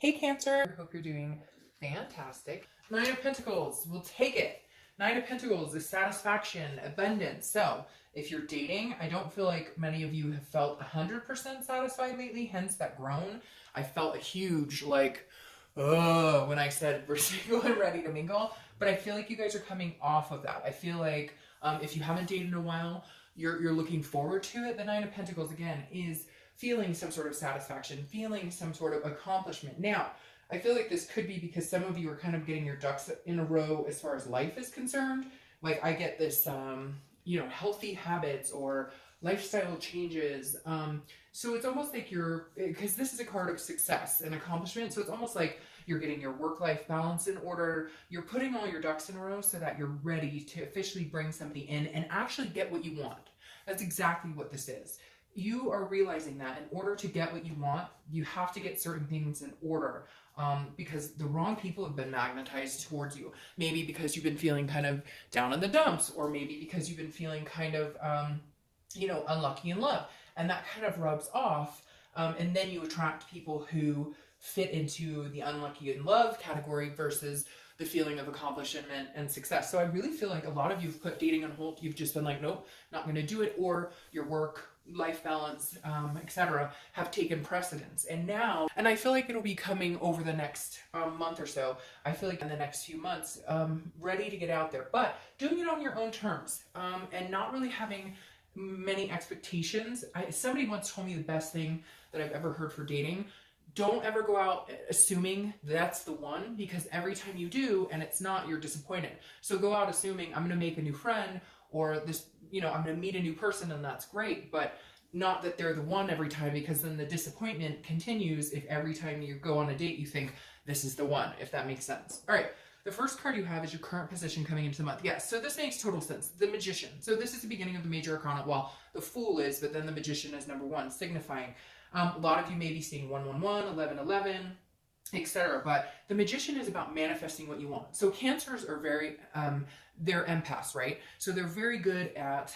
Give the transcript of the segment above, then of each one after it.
Hey Cancer, hope you're doing fantastic. Nine of Pentacles, we'll take it. Nine of Pentacles is satisfaction, abundance. So if you're dating, I don't feel like many of you have felt 100% satisfied lately, hence that groan. I felt a huge when I said we're single and ready to mingle, but I feel like you guys are coming off of that. I feel like if you haven't dated in a while, you're looking forward to it. The Nine of Pentacles, again, is feeling some sort of satisfaction, feeling some sort of accomplishment. Now, I feel like this could be because some of you are kind of getting your ducks in a row as far as life is concerned. Like I get this, healthy habits or lifestyle changes. So it's almost like because this is a card of success and accomplishment. So it's almost like you're getting your work-life balance in order. You're putting all your ducks in a row so that you're ready to officially bring somebody in and actually get what you want. That's exactly what this is. You are realizing that in order to get what you want, you have to get certain things in order because the wrong people have been magnetized towards you. Maybe because you've been feeling kind of down in the dumps, or maybe because you've been feeling kind of, unlucky in love. And that kind of rubs off. And then you attract people who fit into the unlucky in love category versus the feeling of accomplishment and success. So I really feel like a lot of you have put dating on hold. You've just been like, nope, not going to do it. Or your work, life balance, etc. have taken precedence. And I feel like it'll be coming over the next month or so. I feel like in the next few months, ready to get out there, but doing it on your own terms and not really having many expectations. Somebody once told me the best thing that I've ever heard for dating: don't ever go out assuming that's the one, because every time you do and it's not, you're disappointed. So go out assuming I'm going to make a new friend, or this, I'm going to meet a new person, and that's great, but not that they're the one every time, because then the disappointment continues if every time you go on a date you think this is the one, if that makes sense. All right. The first card you have is your current position coming into the month. Yes, so this makes total sense. The Magician. So this is the beginning of the major arcana. Well, the Fool is, but then the Magician is number one, signifying. A lot of you may be seeing 111, 1111, etc. But the Magician is about manifesting what you want. So Cancers are very, they're empaths, right? So they're very good at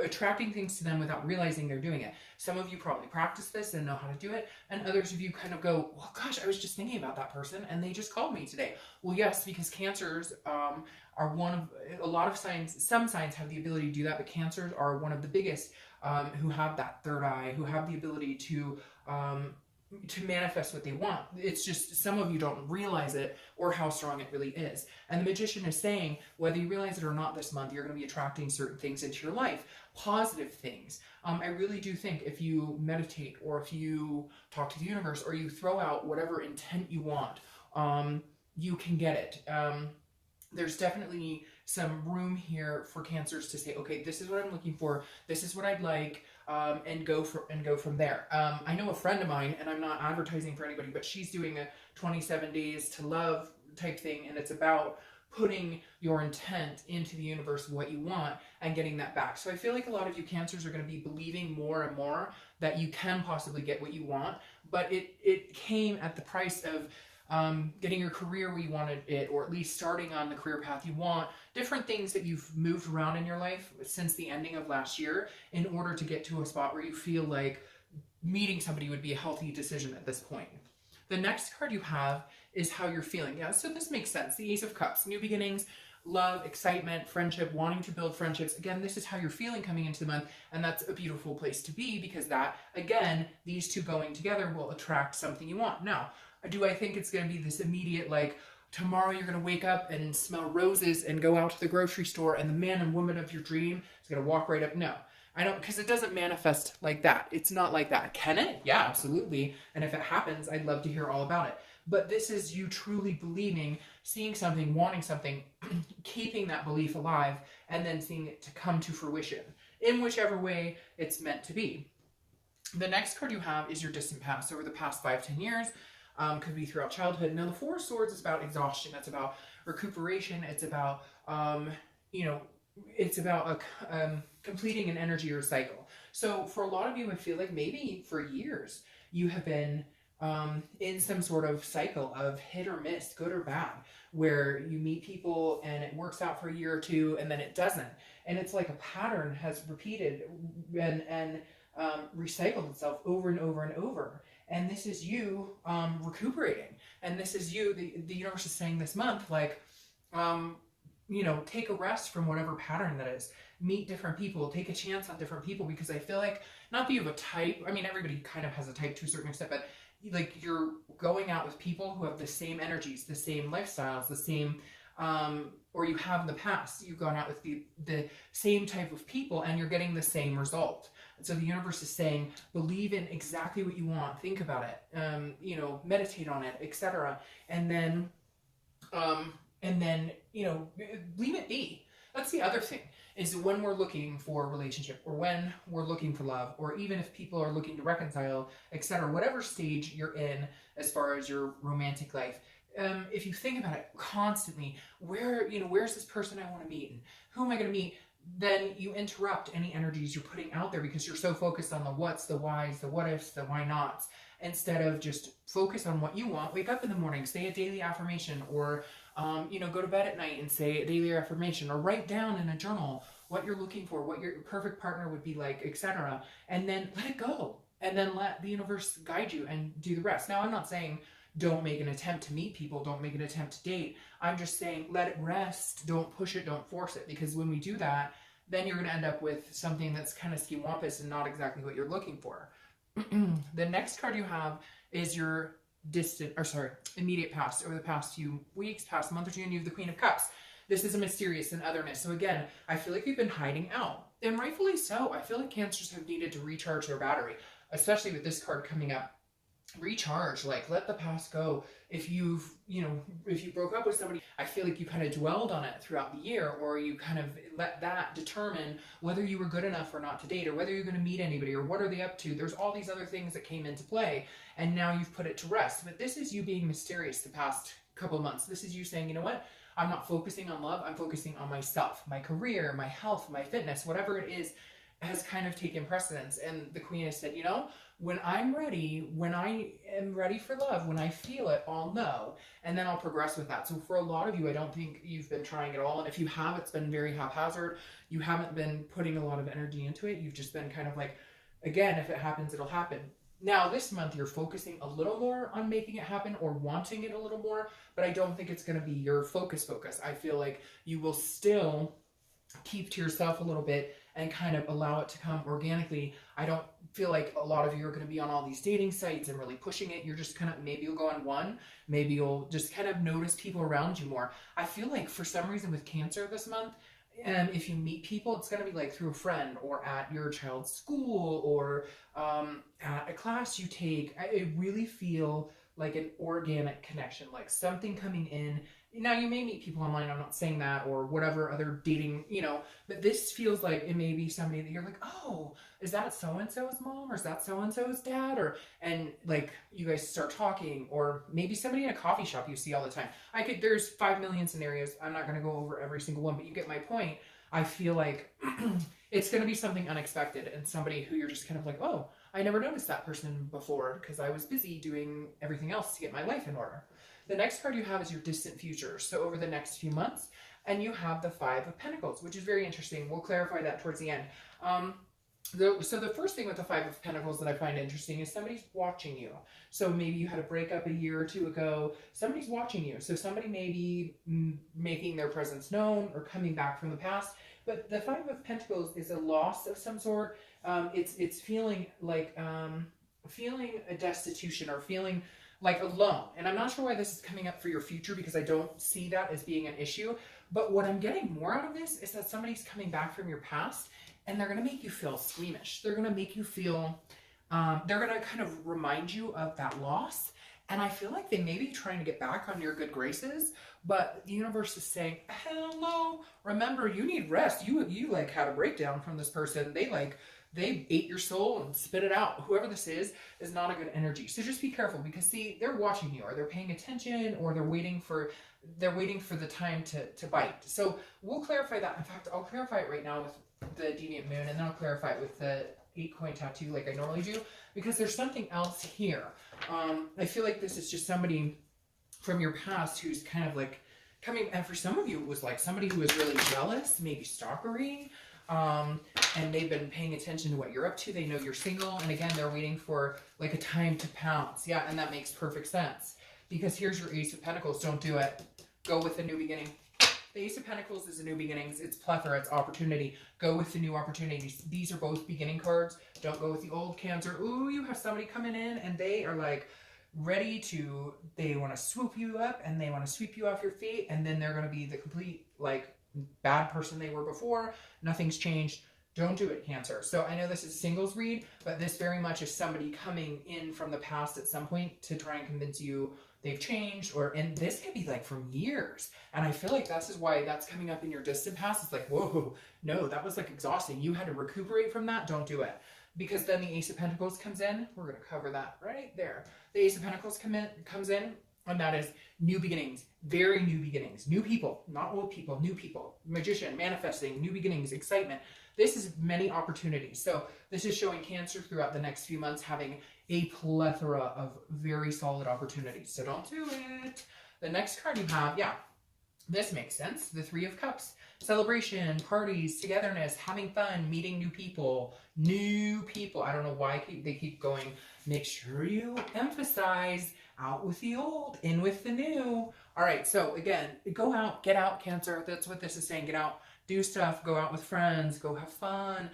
attracting things to them without realizing they're doing it. Some of you probably practice this and know how to do it, and others of you kind of go, well, gosh, I was just thinking about that person and they just called me today. Well, yes, because Cancers are one of a lot of signs. Some signs have the ability to do that, but Cancers are one of the biggest who have that third eye, who have the ability to manifest what they want. It's just some of you don't realize it or how strong it really is. And the Magician is saying, whether you realize it or not this month, you're going to be attracting certain things into your life, positive things. I really do think if you meditate, or if you talk to the universe, or you throw out whatever intent you want, you can get it. There's definitely some room here for Cancers to say, okay, this is what I'm looking for, this is what I'd like, and go from there. I know a friend of mine, and I'm not advertising for anybody, but she's doing a 27 days to love type thing, and it's about putting your intent into the universe, what you want, and getting that back. So I feel like a lot of you Cancers are going to be believing more and more that you can possibly get what you want, but it came at the price of getting your career where you wanted it, or at least starting on the career path you want, different things that you've moved around in your life since the ending of last year in order to get to a spot where you feel like meeting somebody would be a healthy decision at this point. The next card you have is how you're feeling. Yeah, so this makes sense. The Ace of Cups, new beginnings, love, excitement, friendship, wanting to build friendships. Again, this is how you're feeling coming into the month, and that's a beautiful place to be, because that, again, these two going together will attract something you want. Now, do I think it's going to be this immediate, like, tomorrow you're going to wake up and smell roses and go out to the grocery store and the man and woman of your dream is going to walk right up? No, I don't, because it doesn't manifest like that. It's not like that. Can it? Yeah, absolutely. And if it happens, I'd love to hear all about it. But this is you truly believing, seeing something, wanting something, keeping that belief alive, and then seeing it to come to fruition in whichever way it's meant to be. The next card you have is your distant past. Over the past 5-10 years, could be throughout childhood. Now, the Four of Swords is about exhaustion. It's about recuperation. It's about, completing an energy or cycle. So for a lot of you, I feel like maybe for years you have been in some sort of cycle of hit or miss, good or bad, where you meet people and it works out for a year or two and then it doesn't. And it's like a pattern has repeated and recycled itself over and over and over. and this is you recuperating. And this is you, the universe is saying this month, like, you know, take a rest from whatever pattern that is. Meet different people, take a chance on different people, because I feel like, not that you have a type, I mean, everybody kind of has a type to a certain extent, but like you're going out with people who have the same energies, the same lifestyles, the same, or you have in the past, you've gone out with the same type of people and you're getting the same result. And so the universe is saying, believe in exactly what you want, think about it, you know, meditate on it, etc. And then, you know, leave it be. That's the other thing, is when we're looking for a relationship, or when we're looking for love, or even if people are looking to reconcile, etc., whatever stage you're in as far as your romantic life, if you think about it constantly, where's this person I want to meet, and who am I going to meet, then you interrupt any energies you're putting out there, because you're so focused on the what's, the whys, the what ifs, the why nots, instead of just focus on what you want. Wake up in the morning, say a daily affirmation, or you know, go to bed at night and say a daily affirmation, or write down in a journal what you're looking for, what your perfect partner would be like, etc. And then let it go, and then let the universe guide you and do the rest. Now, I'm not saying don't make an attempt to meet people, don't make an attempt to date. I'm just saying let it rest, don't push it, don't force it, because when we do that, then you're going to end up with something that's kind of ski-wampus and not exactly what you're looking for. The next card you have is your immediate past, over the past few weeks, past month or two, and you have the Queen of Cups. This is a mysterious and otherness. So again, I feel like you've been hiding out, and rightfully so. I feel like Cancers have needed to recharge their battery, especially with this card coming up. Recharge, like, let the past go. If you broke up with somebody, I feel like you kind of dwelled on it throughout the year, or you kind of let that determine whether you were good enough or not to date, or whether you're going to meet anybody, or what are they up to. There's all these other things that came into play, and now you've put it to rest. But this is you being mysterious the past couple months. This is you saying, you know what, I'm not focusing on love, I'm focusing on myself, my career, my health, my fitness, whatever it is has kind of taken precedence. And the Queen has said, you know, when I'm ready, when I am ready for love, when I feel it, I'll know, and then I'll progress with that. So for a lot of you, I don't think you've been trying at all. And if you have, it's been very haphazard. You haven't been putting a lot of energy into it. You've just been kind of like, again, if it happens, it'll happen. Now, this month, you're focusing a little more on making it happen, or wanting it a little more, but I don't think it's going to be your focus. I feel like you will still keep to yourself a little bit and kind of allow it to come organically. I don't feel like a lot of you are going to be on all these dating sites and really pushing it. You're just kind of, maybe you'll go on one, maybe you'll just kind of notice people around you more. I feel like for some reason with Cancer this month, if you meet people, it's going to be like through a friend, or at your child's school, or at a class you take. I really feel like an organic connection, like something coming in. Now, you may meet people online, I'm not saying that, or whatever other dating, you know, but this feels like it may be somebody that you're like, oh, is that so-and-so's mom, or is that so-and-so's dad, or, and like you guys start talking, or maybe somebody in a coffee shop you see all the time. There's 5 million scenarios. I'm not going to go over every single one, but you get my point. I feel like it's going to be something unexpected, and somebody who you're just kind of like, oh, I never noticed that person before because I was busy doing everything else to get my life in order. The next card you have is your distant future, so over the next few months, and you have the Five of Pentacles, which is very interesting. We'll clarify that towards the end. So the first thing with the Five of Pentacles that I find interesting is somebody's watching you. So maybe you had a breakup a year or two ago. Somebody's watching you. So somebody may be making their presence known or coming back from the past. But the Five of Pentacles is a loss of some sort. It's feeling like feeling a destitution, or feeling like alone. And I'm not sure why this is coming up for your future, because I don't see that as being an issue. But what I'm getting more out of this is that somebody's coming back from your past, and they're going to make you feel squeamish. They're going to make you feel, they're going to kind of remind you of that loss. And I feel like they may be trying to get back on your good graces, but the universe is saying, hello, remember, you need rest. You like had a breakdown from this person. They ate your soul and spit it out. Whoever this is not a good energy. So just be careful, because see, they're watching you, or they're paying attention, or they're waiting for the time to bite. So we'll clarify that. In fact, I'll clarify it right now with the Deviant Moon, and then I'll clarify it with the 8-coin tattoo like I normally do, because there's something else here. I feel like this is just somebody from your past who's kind of like coming, and for some of you it was like somebody who was really jealous, maybe stalkery, and they've been paying attention to what you're up to. They know you're single, and again, they're waiting for like a time to pounce. Yeah, and that makes perfect sense, because here's your Ace of Pentacles. Don't do it. Go with the new beginning. The Ace of Pentacles is a new beginnings. It's plethora. It's opportunity. Go with the new opportunities. These are both beginning cards. Don't go with the old Cancer. Ooh, you have somebody coming in and they are like ready to, they want to swoop you up and they want to sweep you off your feet, and then they're going to be the complete like bad person they were before. Nothing's changed. Don't do it, Cancer. So I know this is a singles read, but this very much is somebody coming in from the past at some point to try and convince you they've changed, and this could be like from years. And I feel like this is why that's coming up in your distant past. It's like, whoa, no, that was like exhausting. You had to recuperate from that. Don't do it. Because then the Ace of Pentacles comes in. We're going to cover that right there. The Ace of Pentacles comes in, and that is new beginnings, very new beginnings, new people, not old people, new people, magician, manifesting, new beginnings, excitement. This is many opportunities. So this is showing Cancer throughout the next few months having a plethora of very solid opportunities. So don't do it. The next card you have, yeah, this makes sense. The Three of Cups. Celebration, parties, togetherness, having fun, meeting new people. New people. I don't know why they keep going. Make sure you emphasize out with the old, in with the new. All right, so again, go out, get out, Cancer. That's what this is saying. Get out, do stuff, go out with friends, go have fun.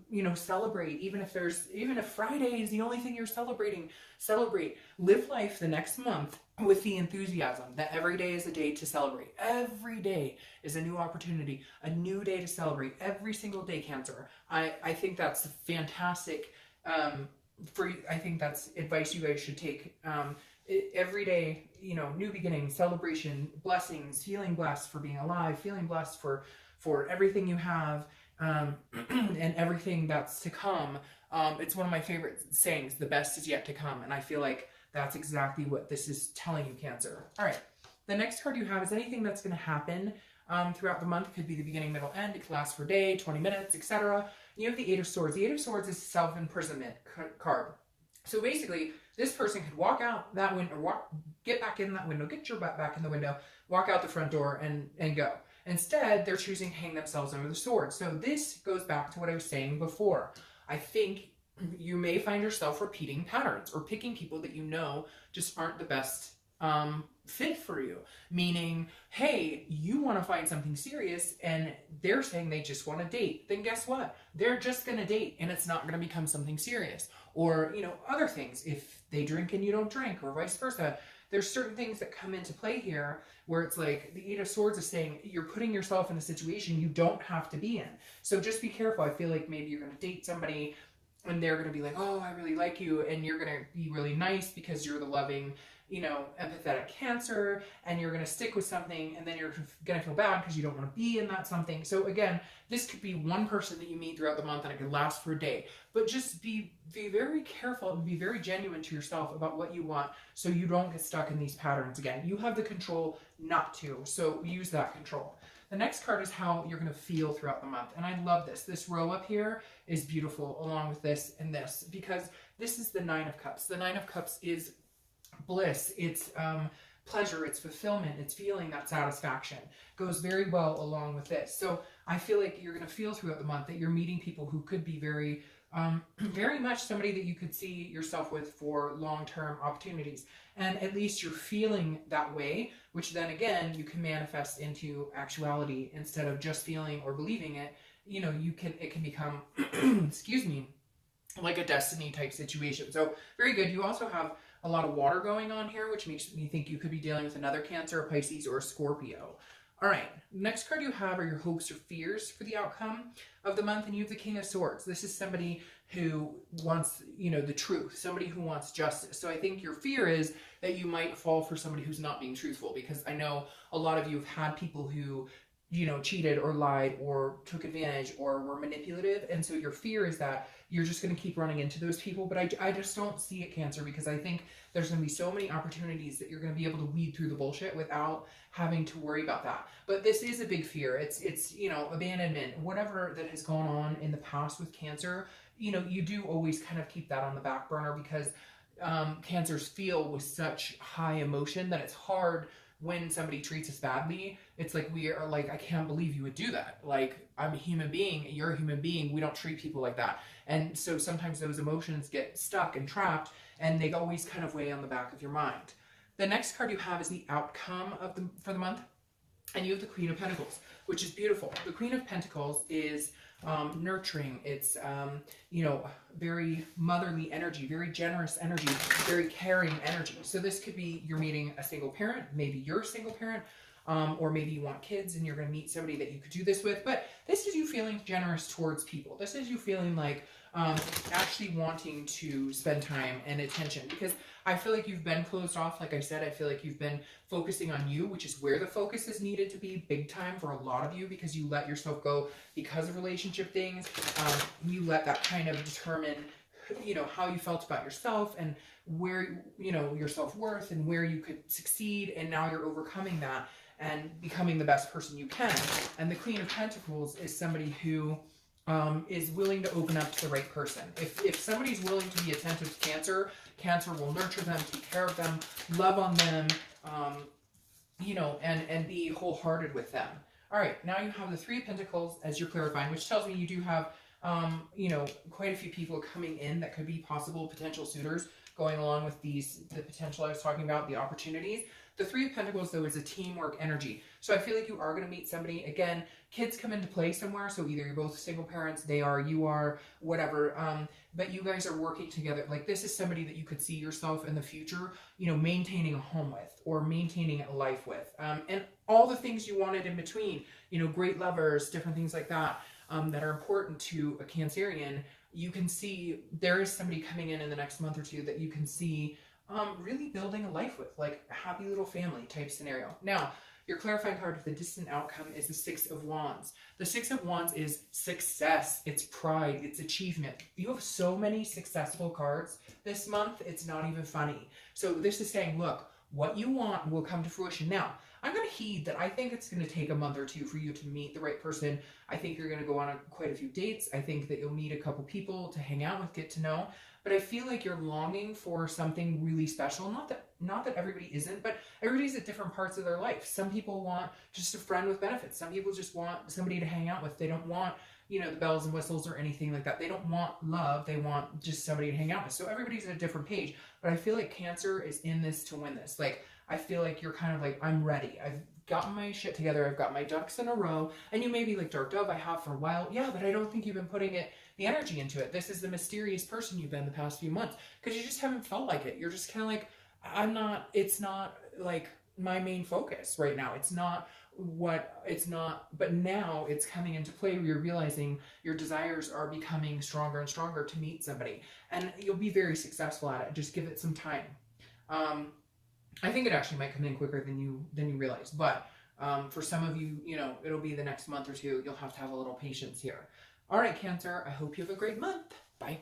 You know, celebrate. Even if Friday is the only thing you're celebrating, celebrate. Live life the next month with the enthusiasm that every day is a day to celebrate. Every day is a new opportunity, a new day to celebrate. Every single day, Cancer. I think that's fantastic. I think that's advice you guys should take. Every day, you know, new beginning, celebration, blessings, feeling blessed for being alive, feeling blessed for everything you have, and everything that's to come. It's one of my favorite sayings, the best is yet to come. And I feel like that's exactly what this is telling you, Cancer. All right. The next card you have is anything that's going to happen throughout the month. It could be the beginning, middle, end. It could last for a day, 20 minutes, etc. You have the Eight of Swords. The Eight of Swords is a self-imprisonment card. So basically, this person could walk out that window, get back in that window, get your butt back in the window, walk out the front door and go. Instead, they're choosing to hang themselves under the sword. So this goes back to what I was saying before. I think you may find yourself repeating patterns or picking people that you know just aren't the best fit for you. Meaning, hey, you want to find something serious and they're saying they just want to date. Then guess what? They're just going to date and it's not going to become something serious. Or, you know, other things. If they drink and you don't drink, or vice versa. There's certain things that come into play here where it's like the Eight of Swords is saying you're putting yourself in a situation you don't have to be in. So just be careful. I feel like maybe you're going to date somebody and they're going to be like, oh, I really like you. And you're going to be really nice because you're the loving, you know, empathetic Cancer, and you're going to stick with something, and then you're going to feel bad because you don't want to be in that something. So again, this could be one person that you meet throughout the month and it could last for a day. But just be very careful and be very genuine to yourself about what you want so you don't get stuck in these patterns again. You have the control not to, so use that control. The next card is how you're going to feel throughout the month. And I love this. This row up here is beautiful along with this and this, because this is the Nine of Cups. The Nine of Cups is bliss, it's pleasure, it's fulfillment, it's feeling that satisfaction. Goes very well along with this. So I feel like you're going to feel throughout the month that you're meeting people who could be very much somebody that you could see yourself with for long-term opportunities. And at least you're feeling that way, which then again, you can manifest into actuality instead of just feeling or believing it. You know, it can become, excuse me, like a destiny type situation. So very good. You also have a lot of water going on here, which makes me think you could be dealing with another Cancer, a Pisces, or a Scorpio. All right, next card you have are your hopes or fears for the outcome of the month, and you have the King of Swords. This is somebody who wants, you know, the truth, somebody who wants justice. So I think your fear is that you might fall for somebody who's not being truthful, because I know a lot of you have had people who, you know, cheated or lied or took advantage or were manipulative. And so your fear is that you're just going to keep running into those people. But I just don't see it, Cancer, because I think there's going to be so many opportunities that you're going to be able to weed through the bullshit without having to worry about that. But this is a big fear. It's you know, abandonment, whatever that has gone on in the past with Cancer. You know, you do always kind of keep that on the back burner because Cancers feel with such high emotion that it's hard when somebody treats us badly, it's like we are like, I can't believe you would do that. Like, I'm a human being, you're a human being, we don't treat people like that. And so sometimes those emotions get stuck and trapped, and they always kind of weigh on the back of your mind. The next card you have is the outcome of for the month, and you have the Queen of Pentacles, which is beautiful. The Queen of Pentacles is nurturing. It's, you know, very motherly energy, very generous energy, very caring energy. So this could be you're meeting a single parent, maybe you're a single parent, or maybe you want kids and you're going to meet somebody that you could do this with. But this is you feeling generous towards people. This is you feeling like actually wanting to spend time and attention, because I feel like you've been closed off. Like I said, I feel like you've been focusing on you, which is where the focus is needed to be big time for a lot of you, because you let yourself go because of relationship things. You let that kind of determine, you know, how you felt about yourself and where, you know, your self-worth and where you could succeed. And now you're overcoming that and becoming the best person you can. And the Queen of Pentacles is somebody who is willing to open up to the right person. If somebody's willing to be attentive to Cancer, Cancer will nurture them, take care of them, love on them, you know, and be wholehearted with them. All right, now you have the Three of Pentacles as you're clarifying, which tells me you do have, you know, quite a few people coming in that could be possible potential suitors going along with the potential I was talking about, the opportunities. The Three of Pentacles, though, is a teamwork energy. So I feel like you are going to meet somebody. Again, kids come into play somewhere. So either you're both single parents, they are, you are, whatever. But you guys are working together. Like, this is somebody that you could see yourself in the future, you know, maintaining a home with or maintaining a life with. And all the things you wanted in between, you know, great lovers, different things like that, that are important to a Cancerian. You can see there is somebody coming in the next month or two that you can see really building a life with, like a happy little family type scenario. Now, your clarifying card with the distant outcome is the Six of Wands. The Six of Wands is success, it's pride, it's achievement. You have so many successful cards this month, it's not even funny. So this is saying, look, what you want will come to fruition. Now, I'm going to heed that I think it's going to take a month or two for you to meet the right person. I think you're going to go on quite a few dates. I think that you'll meet a couple people to hang out with, get to know. But I feel like you're longing for something really special. Not that everybody isn't, but everybody's at different parts of their life. Some people want just a friend with benefits. Some people just want somebody to hang out with. They don't want, you know, the bells and whistles or anything like that. They don't want love. They want just somebody to hang out with. So everybody's at a different page. But I feel like Cancer is in this to win this. Like, I feel like you're kind of like, I'm ready. I've gotten my shit together. I've got my ducks in a row. And you may be like, Dark Dove, I have for a while. Yeah, but I don't think you've been putting the energy into it. This is the mysterious person you've been the past few months, because you just haven't felt like it. You're just kind of like, it's not like my main focus right now. But now it's coming into play where you're realizing your desires are becoming stronger and stronger to meet somebody. And you'll be very successful at it. Just give it some time. I think it actually might come in quicker than you realize. But for some of you, you know, it'll be the next month or two. You'll have to have a little patience here. All right, Cancer, I hope you have a great month. Bye.